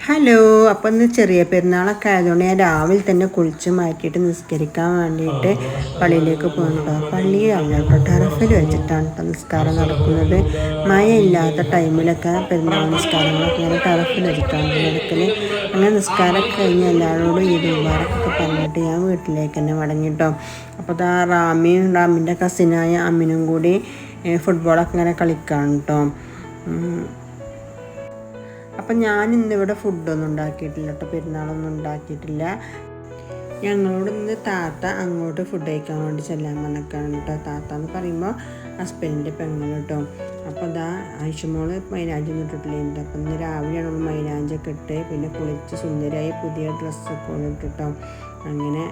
Hello. അപ്പം ഇന്ന് ചെറിയ പെരുന്നാളൊക്കെ ആയതുകൊണ്ട് ഞാൻ രാവിലെ തന്നെ കുളിച്ച് മാറ്റിയിട്ട് നിസ്കരിക്കാൻ വേണ്ടിയിട്ട് പള്ളിയിലേക്ക് പോകുന്നുണ്ടോ. പള്ളിയിലല്ല കേട്ടോ, ടെറഫിൽ വെച്ചിട്ടാണ് കേട്ടോ നിസ്കാരം നടക്കുന്നത്. മഴ ഇല്ലാത്ത ടൈമിലൊക്കെ പെരുന്നാൾ നിസ്കാരങ്ങളൊക്കെ ഇങ്ങനെ ടെറഫിൽ വെച്ചിട്ടാണ് നടക്കൽ. അങ്ങനെ നിസ്കാരമൊക്കെ കഴിഞ്ഞ് എല്ലാവരോടും ഈ മുബാറക്കൊക്കെ പറഞ്ഞിട്ട് ഞാൻ വീട്ടിലേക്ക് തന്നെ മടങ്ങിട്ടോ. അപ്പോൾ റാമിൻ്റെ കസിനായ അമ്മിനും കൂടി ഫുട്ബോളൊക്കെ ഇങ്ങനെ കളിക്കുകയാണ് കേട്ടോ. അപ്പം ഞാൻ ഇന്നിവിടെ ഫുഡൊന്നും ഉണ്ടാക്കിയിട്ടില്ല കേട്ടോ, പെരുന്നാളൊന്നും ഉണ്ടാക്കിയിട്ടില്ല. ഞങ്ങളോട് ഇന്ന് താത്ത അങ്ങോട്ട് ഫുഡ് കഴിക്കാൻ വേണ്ടി ചെല്ലാൻ പറഞ്ഞേക്കാണ് കേട്ടോ. താത്ത എന്ന് പറയുമ്പോൾ ഹസ്ബൻഡിൻ്റെ പെങ്ങൾ കേട്ടോ. അപ്പോൾ ഇതാ ആയിഷമോള് മൈലാഞ്ചി ഒന്നും ഇട്ടിട്ടില്ല. അപ്പം ഇന്ന് രാവിലെയാണ് നമ്മൾ മൈലാഞ്ചൊക്കെ ഇട്ട് പിന്നെ കുളിച്ച് സുന്ദരിയായി പുതിയ ഡ്രസ്സൊക്കെ ഇട്ടിട്ടോ. അങ്ങനെ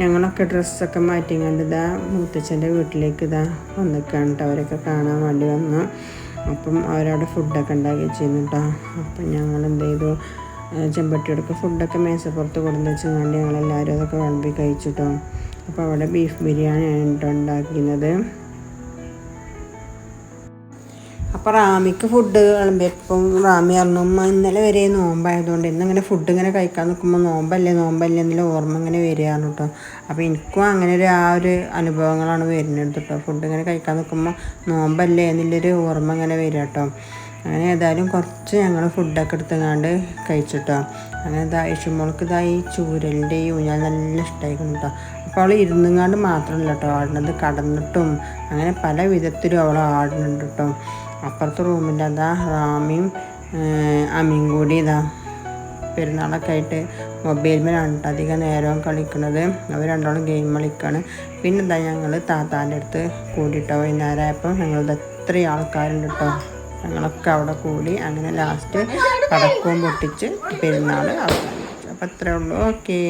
ഞങ്ങളൊക്കെ ഡ്രസ്സൊക്കെ മാറ്റിങ്ങണ്ട് ഇതാ മൂത്തച്ഛൻ്റെ വീട്ടിലേക്ക് ഇതാ വന്നിക്കാണ് കേട്ടോ. അവരൊക്കെ കാണാൻ വേണ്ടി വന്നു. അപ്പം അവരവിടെ ഫുഡൊക്കെ ഉണ്ടാക്കി വെച്ചിരുന്നു കേട്ടോ. അപ്പം ഞങ്ങൾ എന്ത് ചെയ്തു, ചെമ്പട്ടിയോടൊക്കെ ഫുഡൊക്കെ മേശപ്പുറത്ത് കൊടുന്ന് വെച്ചുകൊണ്ട് ഞങ്ങളെല്ലാവരും അതൊക്കെ വിളമ്പി കഴിച്ചിട്ടോ. അപ്പോൾ അവിടെ ബീഫ് ബിരിയാണിയാണ് കേട്ടോ ഉണ്ടാക്കുന്നത്. അപ്പോൾ റാമിക്ക് ഫുഡ് വിളമ്പിയപ്പം റാമി പറഞ്ഞു ഇന്നലെ വരെ നോമ്പായതുകൊണ്ട് ഇന്നിങ്ങനെ ഫുഡ് ഇങ്ങനെ കഴിക്കാൻ നിൽക്കുമ്പോൾ നോമ്പല്ലേ എന്നുള്ള ഓർമ്മ ഇങ്ങനെ വരികയാണ് കേട്ടോ. അപ്പോൾ എനിക്കും അങ്ങനെ ഒരു അനുഭവങ്ങളാണ് വരുന്നത് കേട്ടോ. ഫുഡ് ഇങ്ങനെ കഴിക്കാൻ നിൽക്കുമ്പോൾ നോമ്പല്ലേ എന്നുള്ളൊരു ഓർമ്മ ഇങ്ങനെ വരിക കേട്ടോ. അങ്ങനെ ഏതായാലും കുറച്ച് ഞങ്ങൾ ഫുഡൊക്കെ എടുത്തുകൊണ്ട് കഴിച്ചിട്ടോ. അങ്ങനെ ഇഷുമോൾക്ക് ഈ ചൂരലിൻ്റെ ഈ ഊഞ്ഞാൽ നല്ല ഇഷ്ടമായിരിക്കും കേട്ടോ. അപ്പോൾ അവൾ ഇരുന്നുങ്ങാണ്ട് മാത്രമല്ല കേട്ടോ ആടുന്നത്, കടന്നിട്ടും അങ്ങനെ പല വിധത്തിലും അവൾ ആടുന്നുണ്ട് കേട്ടോ. അപ്പുറത്തെ റൂമിൻ്റെ റാമിയും അമ്മിയും കൂടി പെരുന്നാളൊക്കെ ആയിട്ട് മൊബൈൽ മേലാണ് കേട്ടോ അധികം നേരം കളിക്കുന്നത്. അവർ രണ്ടാളും ഗെയിം കളിക്കുകയാണ്. പിന്നെ ഞങ്ങൾ താത്താൻ്റെ അടുത്ത് കൂടിയിട്ടോ. വൈകുന്നേരമായപ്പോൾ ഞങ്ങളിത് എത്രയും ആൾക്കാരുണ്ട് കേട്ടോ. ഞങ്ങളൊക്കെ അവിടെ കൂടി അങ്ങനെ ലാസ്റ്റ് പടക്കവും പൊട്ടിച്ച് പെരുന്നാൾ അവസാനിച്ചു. അപ്പോൾ അത്രേ ഉള്ളൂ. ഓക്കേ.